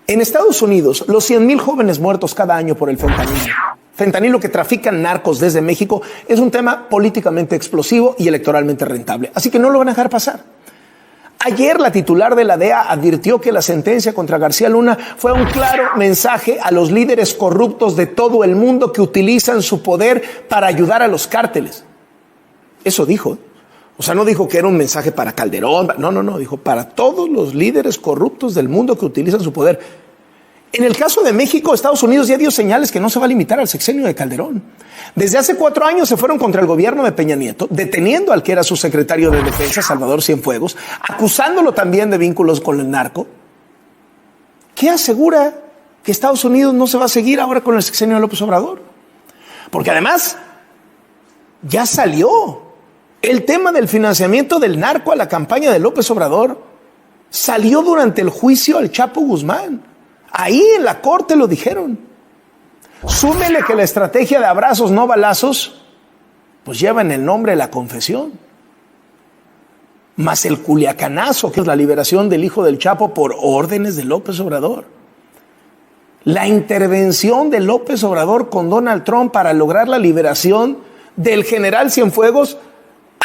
En Estados Unidos, los 100,000 jóvenes muertos cada año por el fentanilo que trafican narcos desde México, es un tema políticamente explosivo y electoralmente rentable. Así que no lo van a dejar pasar. Ayer la titular de la DEA advirtió que la sentencia contra García Luna fue un claro mensaje a los líderes corruptos de todo el mundo que utilizan su poder para ayudar a los cárteles. Eso dijo. O sea, no dijo que era un mensaje para Calderón. No. Dijo para todos los líderes corruptos del mundo que utilizan su poder. En el caso de México, Estados Unidos ya dio señales que no se va a limitar al sexenio de Calderón. Desde hace 4 años se fueron contra el gobierno de Peña Nieto, deteniendo al que era su secretario de Defensa, Salvador Cienfuegos, acusándolo también de vínculos con el narco. ¿Qué asegura que Estados Unidos no se va a seguir ahora con el sexenio de López Obrador? Porque además, ya salió. El tema del financiamiento del narco a la campaña de López Obrador salió durante el juicio al Chapo Guzmán. Ahí en la corte lo dijeron. Súmele que la estrategia de abrazos no balazos, pues lleva en el nombre la confesión. Más el culiacanazo, que es la liberación del hijo del Chapo por órdenes de López Obrador. La intervención de López Obrador con Donald Trump para lograr la liberación del general Cienfuegos,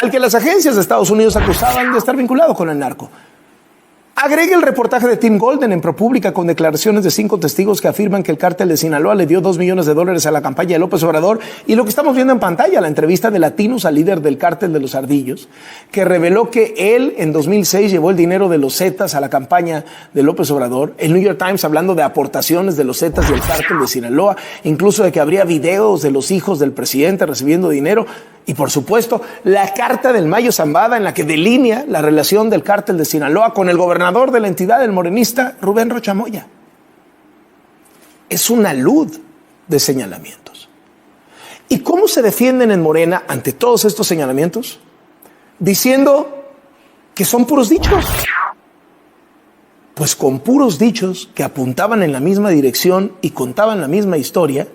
al que las agencias de Estados Unidos acusaban de estar vinculado con el narco. Agregue el reportaje de Tim Golden en ProPublica con declaraciones de 5 testigos que afirman que el cártel de Sinaloa le dio $2 millones a la campaña de López Obrador, y lo que estamos viendo en pantalla, la entrevista de Latinos al líder del cártel de los Ardillos, que reveló que él en 2006 llevó el dinero de los Zetas a la campaña de López Obrador. El New York Times hablando de aportaciones de los Zetas y el cártel de Sinaloa, incluso de que habría videos de los hijos del presidente recibiendo dinero. Y por supuesto, la carta del Mayo Zambada en la que delinea la relación del cártel de Sinaloa con el gobernador de la entidad, el morenista Rubén Rocha Moya. Es una luz de señalamientos. ¿Y cómo se defienden en Morena ante todos estos señalamientos? Diciendo que son puros dichos. Pues con puros dichos que apuntaban en la misma dirección y contaban la misma historia,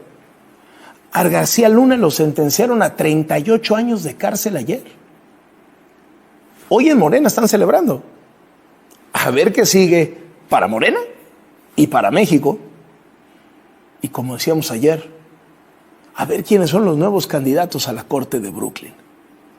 a García Luna lo sentenciaron a 38 años de cárcel ayer. Hoy en Morena están celebrando. A ver qué sigue para Morena y para México. Y como decíamos ayer, a ver quiénes son los nuevos candidatos a la Corte de Brooklyn.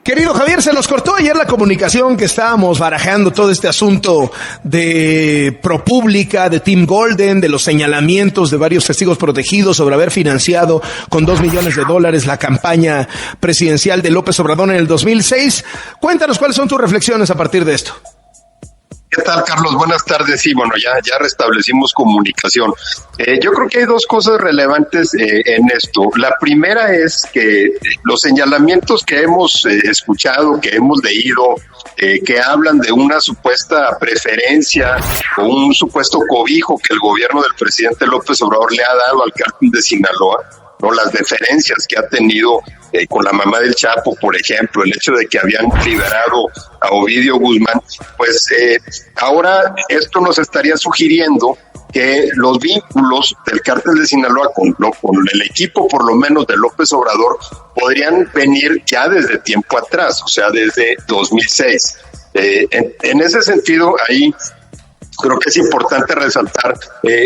Querido Javier, se nos cortó ayer la comunicación que estábamos barajando todo este asunto de ProPublica, de Tim Golden, de los señalamientos de varios testigos protegidos sobre haber financiado con $2 millones la campaña presidencial de López Obrador en el 2006. Cuéntanos cuáles son tus reflexiones a partir de esto. ¿Qué tal, Carlos? Buenas tardes. Sí, bueno, ya restablecimos comunicación. Yo creo que hay 2 cosas relevantes en esto. La primera es que los señalamientos que hemos escuchado, que hemos leído, que hablan de una supuesta preferencia o un supuesto cobijo que el gobierno del presidente López Obrador le ha dado al cártel de Sinaloa, ¿no? Las deferencias que ha tenido con la mamá del Chapo, por ejemplo, el hecho de que habían liberado a Ovidio Guzmán, pues ahora esto nos estaría sugiriendo que los vínculos del cártel de Sinaloa con el equipo, por lo menos, de López Obrador, podrían venir ya desde tiempo atrás, o sea, desde 2006. En ese sentido, ahí creo que es importante resaltar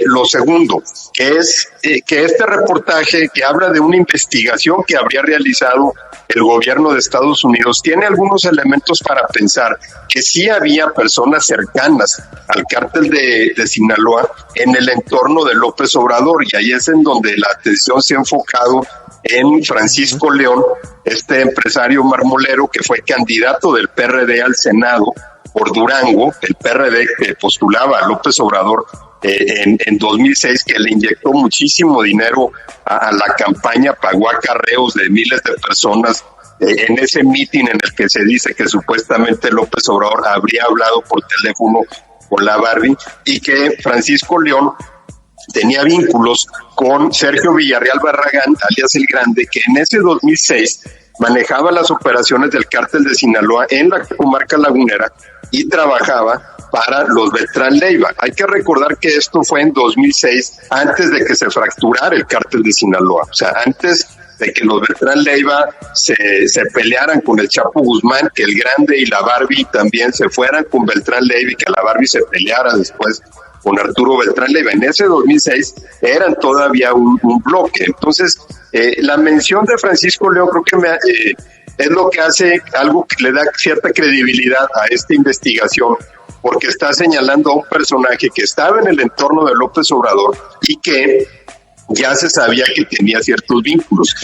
lo segundo, que es que este reportaje que habla de una investigación que habría realizado el gobierno de Estados Unidos tiene algunos elementos para pensar que sí había personas cercanas al cártel de Sinaloa en el entorno de López Obrador, y ahí es en donde la atención se ha enfocado en Francisco León, este empresario marmolero que fue candidato del PRD al Senado por Durango, el PRD que postulaba a López Obrador en 2006, que le inyectó muchísimo dinero a la campaña, pagó acarreos de miles de personas en ese mitin en el que se dice que supuestamente López Obrador habría hablado por teléfono con la Barbie, y que Francisco León tenía vínculos con Sergio Villarreal Barragán, alias El Grande, que en ese 2006 manejaba las operaciones del cártel de Sinaloa en la comarca lagunera y trabajaba para los Beltrán Leiva. Hay que recordar que esto fue en 2006, antes de que se fracturara el cártel de Sinaloa, o sea, antes de que los Beltrán Leiva se pelearan con el Chapo Guzmán, que El Grande y la Barbie también se fueran con Beltrán Leiva y que la Barbie se peleara después con Arturo Beltrán Leiva. En ese 2006 eran todavía un bloque. Entonces, la mención de Francisco León creo que es lo que hace algo que le da cierta credibilidad a esta investigación, porque está señalando a un personaje que estaba en el entorno de López Obrador y que ya se sabía que tenía ciertos vínculos.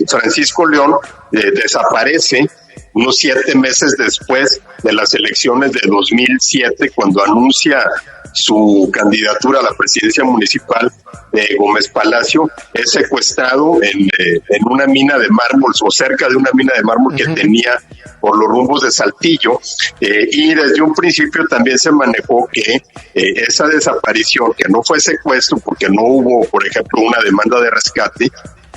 Francisco León desaparece unos 7 meses después de las elecciones de 2007, cuando anuncia su candidatura a la presidencia municipal de Gómez Palacio. Es secuestrado en una mina de mármol, o cerca de una mina de mármol que tenía por los rumbos de Saltillo, y desde un principio también se manejó que esa desaparición, que no fue secuestro porque no hubo, por ejemplo, una demanda de rescate,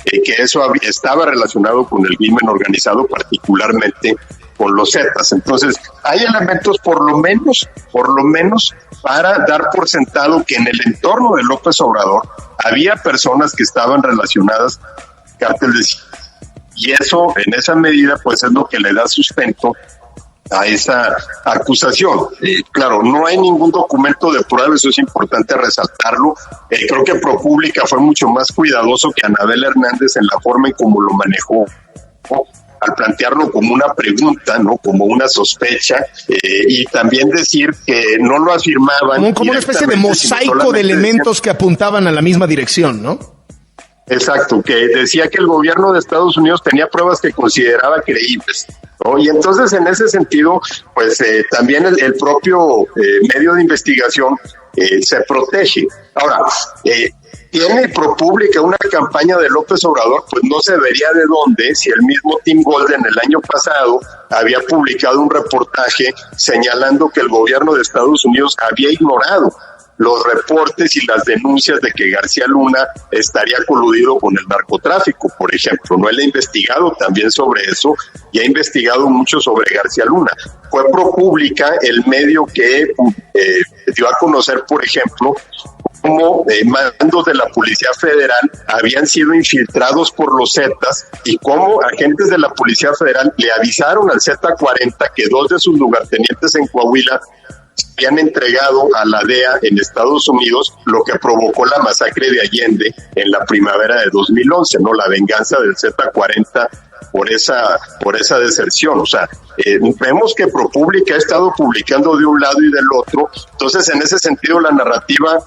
que eso estaba relacionado con el crimen organizado, particularmente con los Zetas. Entonces, hay elementos por lo menos para dar por sentado que en el entorno de López Obrador había personas que estaban relacionadas al cártel de Sinaloa. Y eso, en esa medida, pues es lo que le da sustento a esa acusación. Claro, no hay ningún documento de prueba, eso es importante resaltarlo. Creo que ProPublica fue mucho más cuidadoso que Anabel Hernández en la forma en cómo lo manejó, ¿no? Al plantearlo como una pregunta, ¿no? Como una sospecha, y también decir que no lo afirmaban. Como una especie de mosaico de elementos que apuntaban a la misma dirección, ¿no? Exacto, que decía que el gobierno de Estados Unidos tenía pruebas que consideraba creíbles, ¿no? Y entonces, en ese sentido, pues también el propio medio de investigación se protege. Ahora, tiene ProPublica una campaña de López Obrador, pues no se vería de dónde si el mismo Tim Golden el año pasado había publicado un reportaje señalando que el gobierno de Estados Unidos había ignorado los reportes y las denuncias de que García Luna estaría coludido con el narcotráfico, por ejemplo. No, él ha investigado también sobre eso y ha investigado mucho sobre García Luna. Fue ProPublica el medio que dio a conocer, por ejemplo, cómo mandos de la Policía Federal habían sido infiltrados por los Zetas y cómo agentes de la Policía Federal le avisaron al Z-40 que 2 de sus lugartenientes en Coahuila habían entregado a la DEA en Estados Unidos, lo que provocó la masacre de Allende en la primavera de 2011, ¿no? La venganza del Z-40 por esa deserción. O sea, vemos que ProPublica ha estado publicando de un lado y del otro. Entonces, en ese sentido, la narrativa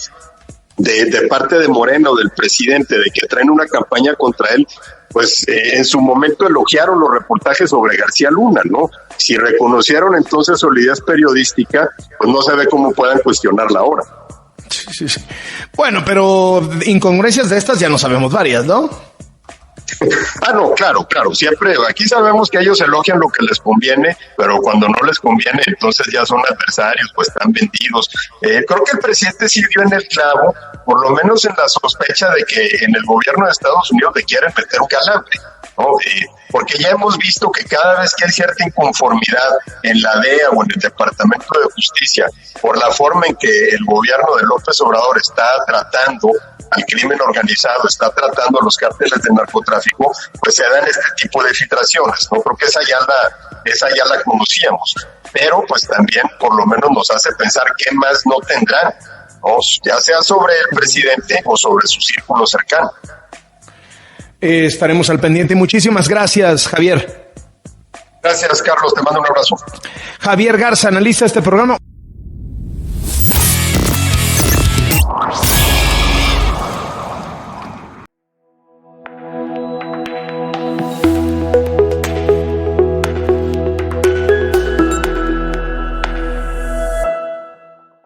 de parte de Morena o del presidente de que traen una campaña contra él, pues en su momento elogiaron los reportajes sobre García Luna, ¿no? Si reconocieron entonces solidez periodística, pues no se ve cómo puedan cuestionarla ahora. Sí. Bueno, pero incongruencias de estas ya no sabemos varias, ¿no? No, claro, siempre, aquí sabemos que ellos elogian lo que les conviene, pero cuando no les conviene, entonces ya son adversarios, pues están vendidos. Creo que el presidente sí dio en el clavo, por lo menos en la sospecha de que en el gobierno de Estados Unidos le quieren meter un calambre, ¿no? Porque ya hemos visto que cada vez que hay cierta inconformidad en la DEA o en el Departamento de Justicia por la forma en que el gobierno de López Obrador está tratando al crimen organizado, está tratando a los cárteles de narcotráfico, pues se dan este tipo de filtraciones, ¿no? Creo que esa ya la conocíamos, pero pues también por lo menos nos hace pensar qué más no tendrán, ¿no? Ya sea sobre el presidente o sobre su círculo cercano. Estaremos al pendiente. Muchísimas gracias, Javier. Gracias, Carlos. Te mando un abrazo. Javier Garza, analista de este programa.